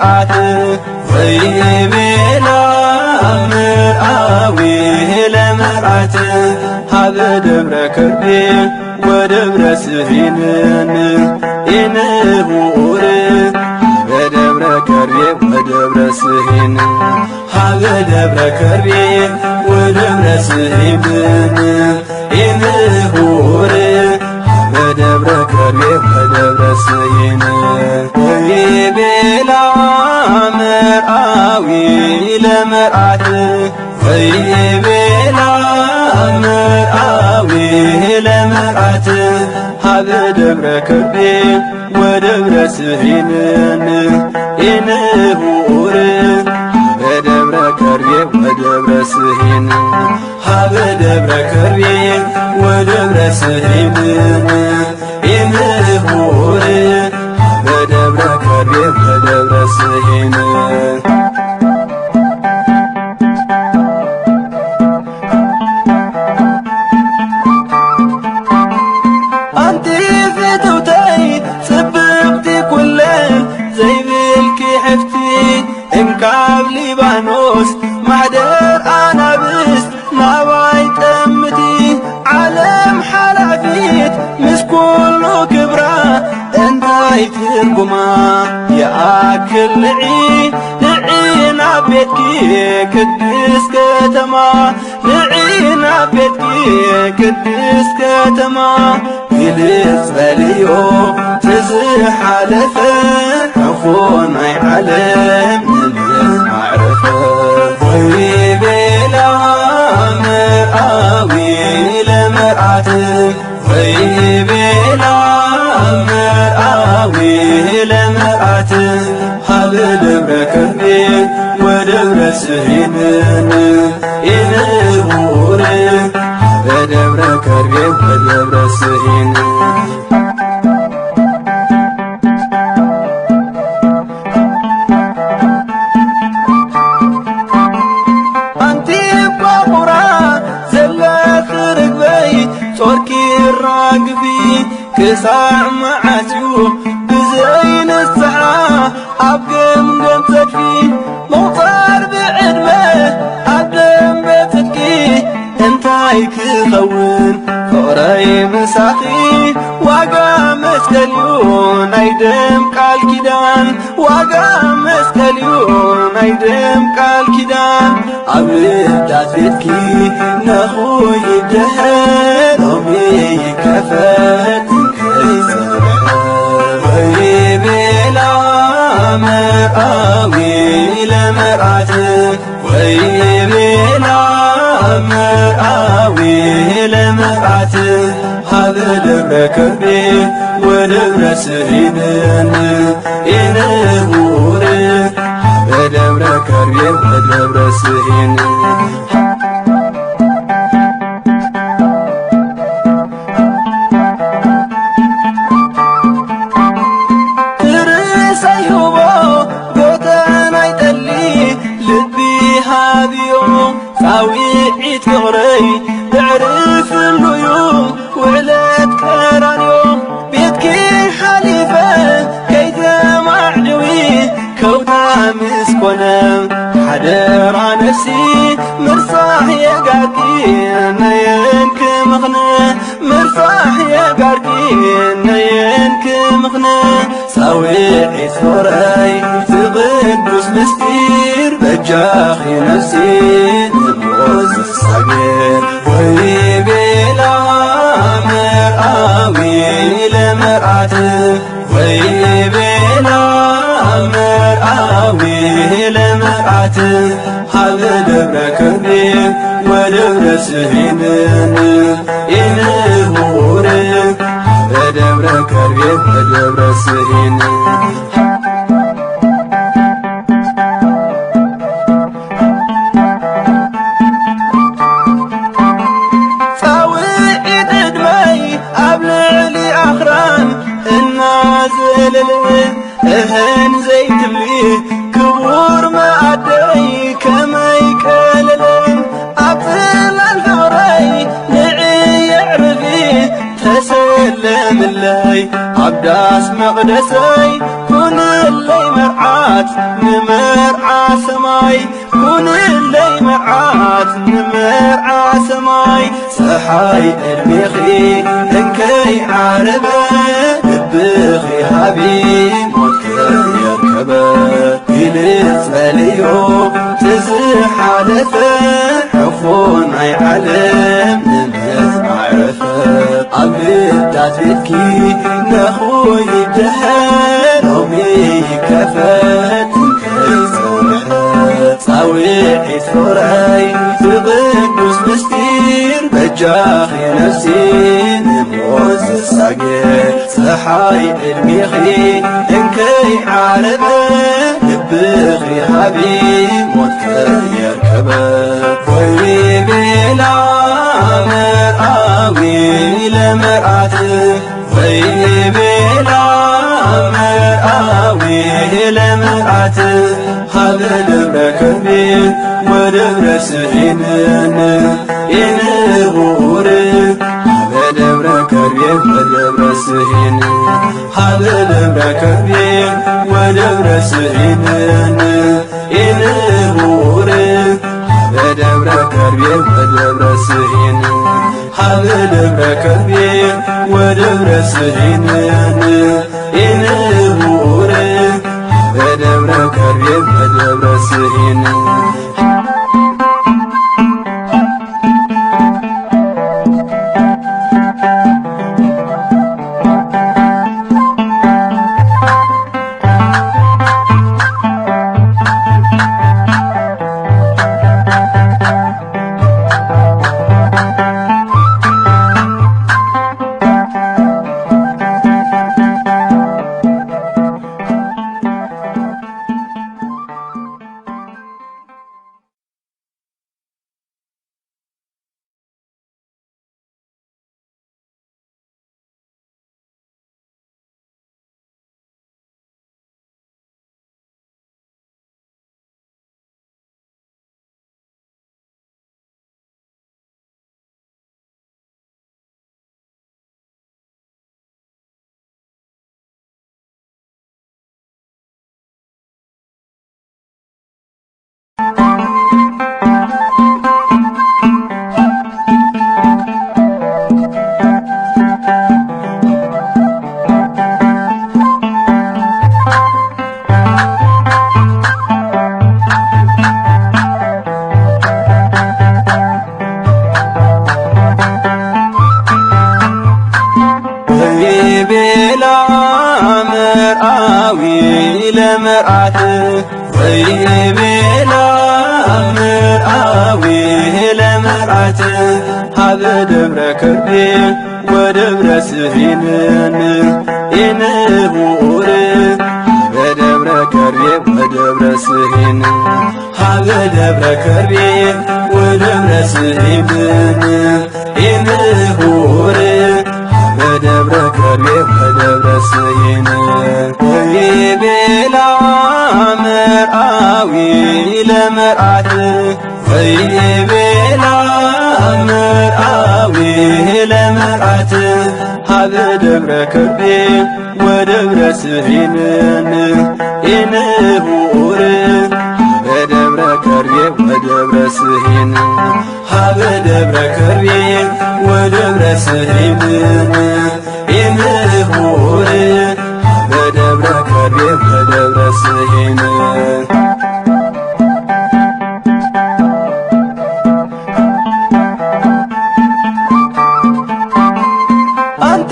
ለመርዓት ወይቤላ ምርአዊ ለመርዓት ሀበ ደብረ ከርቤ ወደብረ ስሂንን ኢንሁር በደብረ ከርቤ ወደብረ ስሂን ሀበ ደብረ ከርቤ ወደብረ ስሂንን ኢንሁር በደብረ ከርቤ ወደብረ ስሂን ወይቤላ ምርአዊ ለመርዓት ወይቤላ ምርአዊ ለመርዓት ሀበ ደብረ ከርቤ ወደብረ ስሂንን ኢንሁር በደብረ ከርቤ ወደብረ ስሂን ሀበ ደብረ ከርቤ ወደብረ ስሂንን ኢንሁር በደብረ ከርቤ ወደብረ ስሂን አንቲ ፍትውተይ ጽብቕቲ ኩለን ዘይብልኪ ሕፍቲ እምካብ ሊባኖስ ማሕደር ኣናብስት ናባይ ጠምቲ ዓለም ሓላፊት ምስ ኩሉ ክብራ እንታይ ትርጉማ የኣክል ንዒ ናብ ቤትኪ ቅድስ ከተማ ንዒ ናብ ቤትኪ ቅድስ ከተማ ግልጽ በልዮ ትዝሓለፈ ኣኾን ናይ ዓለም ንልማዕረፈ ወይቤላ ምርአዊ ለመርዓት ወይቤላ ምርአዊ ለመርዓት ሀበ ደብረ ከርቤ ወደብረ ስሂንን ኢንሁር በደብረ ከርቤ ወደብረ ስሂን አንቲ ባቡራ ዘለኽ ርግበይ ጾርኪ ራግፊ ክሳዕ መዓትዩ ብዘይንስዓ ኣብ ገምገም ተድፊ መውፃር ብዕድመ ኣብ ደንበ ፍትኪ እንታይ ክኸውን ፍቕረይ ምሳኺ ዋጋ መስቀልዩ ናይ ደም ቃል ኪዳን ዋጋ መስቀልዩ ናይ ደም ቃል ኪዳን ኣብ ልዳት ቤትኪ ነኹ ይድሕር ሎሚ ይከፈት እንከይዘርሐ ወይቤላ ምርአዊ ለመርዓት ወይቤላ ምርአዊ ለመርዓት ሀበ ደብረ ከርቤ ወደብረ ስሂንን ኢንሁር በደብረ ከርቤ ወደብረ ስሂን ትርሰይሁቦ ጎተናይ ጠሊ ልቢ ሃብዮ ፃዊዒት ፍቕረይ ብዕርፍሉዩ ውዕለት ቀራንዮ ቤትኪ ሓሊፈ ከይተማዕድዊ ከውታ ምስኮነ ሓደራ ነፍሲ ምርሳሕ የጋርኪ ነየንክ ምኽነ ምርሳሕ የጋርኪ ነየንክ ምኽነ ፃዊዒት ፍቕረይ ትቕዱስ ምስጢር በጃኺ ነፍሲ ንብወዝሳጌር ወይቤላ ምርአዊ ለመርዓት ወይቤላ ምርአዊ ለመርዓት ሀበ ደብረ ከርቤ ወደብረ ስሂንን ኢንሁር በደብረ ከርቤ ወደብረ ስሂን ፃውዒት ዕድመይ ኣብ ልዕሊ ኣኽራን እናዘለለ እህን ዘይትብሊ ክቡር መኣደይ ከመይ ቀለለ ኣብ ጽላል ፍቕረይ ንዕየ ዕርፊ ተሰለምለይ ኣብ ዳስ መቕደሰይ ኩንለይ መርዓት መርዓት ንመርዓ ሰማይ ኩንለይ መርዓት ንመርዓ ሰማይ ፀሓይ ዕድሜኺ እንከይ ዓረበ ልብኺ ሃቢ ሞት ከየርከበ ግልጽ በልዮ ትዝሓለፈ ዕፉን ናይ ዓለም ንምህት ማዕረፈ ኣብ ልዳት ቤትኪ ነኹ ይድሐር ሎሚ ይከፈት እንከይ ፀውሐ ፃውዒት ፍቕረይ ብቅዱስ ምስጢር በጃኺ ነፍሲ ንሞት ዝሳጌር ፀሓይ ዕድሜኺ እንከይ ዓረበ ልብኺ ሃቢ ሞት ከየርከበ ወይቤላ መርዓዊ ለመርዓት ወይቤላ መርዓዊ ለመርዓት ሃበ ደብረ ከርቤ ወደብረ ስዒንን ኢንቡር ሃበ ደብረ ከርቤ ወደብረ ስዒን ሃበ ደብረ ከርቤ ወደብረ ስዒንን ኢንቡር ሃበ ደብረ ከርቤ ወደብረ ስዒን ሃበ ደብረ ከርቤ ወደብረ ስዒንን ኢንቡር ሃበ ደብረ ከርቤ ወደብረ ስዒን ለመርዓት ወይቤላ መርዓዊ ለመርዓት ሃበ ደብረ ከርቤ ወደብረ ስዒንን ኢንቡር ሃበ ደብረ ከርቤ ወደብረ ስዒን ሃበ ደብረ ከርቤ ወደብረ ስዒንን ኢንቡር በደብረ ከርቤ ወደብረ ስዒን ወይቤላ መርዓዊ ለመርዓት ወይቤላ መርዓዊ ለመርዓት ሃበ ደብረ ከርቤ ወደብረ ስዒንን ኢንቡር ሃበ ደብረ ከርቤ ወደብረ ስዒን ሃበ ደብረ ከርቤ ወደብረ ስዒንን ኢንቡር ሃበ ደብረ ከርቤ ወደብረ ስዒን አንቲ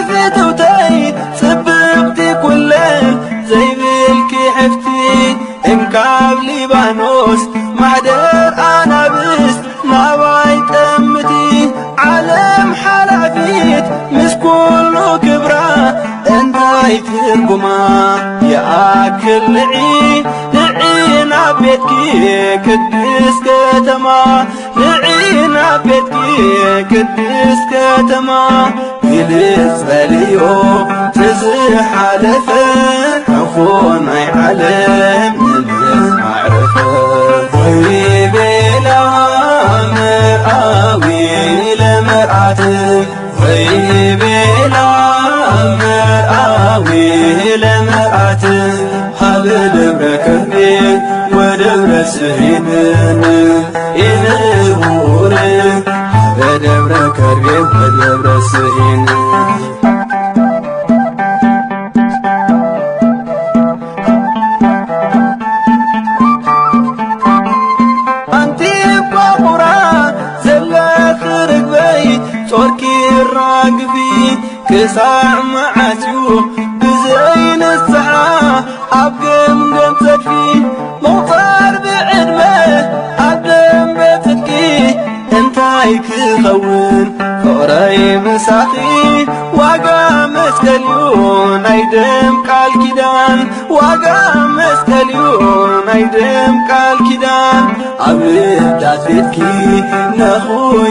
ፍትውተይ ጽብቕቲ ኩለን ዘይብልኪ ሕፍቲ እንካብ ሊባኖስ ማሕደር ኣናብስት ናባይ ጠምቲ ዓለም ሓላፊት ምስ ኩሉ ክብራ እንታይ ትርጉማ የኣክል ንዒ ናብ ቤትኪ ቅድስ ከተማ ንዒ ናብ ቤትኪ ቅድስ ከተማ ግልጽ በልዮ ትዝሓለፈ ዕፉን ናይ ዓለም ንምህት ማዕረፈ ወይቤላ መርዓዊ ለመርዓት ወይቤላ መርዓዊ ለመርዓት ሃበ ደብረ ስሂንን ኢንቡር በደብረ ከርቤ በደብረ ስሂን አንቲ ቋቁራ ዘለኽ ርግበይ ጾርኪ ራግፊ ክሳዕ መዓዝዩ ብዘይ ንስሓ ኣብ ገምገም ሰፊ መውፃር ብዕድመ ኣብ ደንበ ጽድቂ እንታይ ክኸውን ፍቕረይ ምሳኺ ዋጋ መስቀልዩ ናይ ደም ቃል ኪዳን ዋጋ መስቀልዩ ናይ ደም ቃል ኪዳን ኣብ እዳት ቤትኪ ነኹ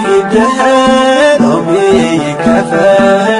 ይድሕር ሎሚ ይከፈል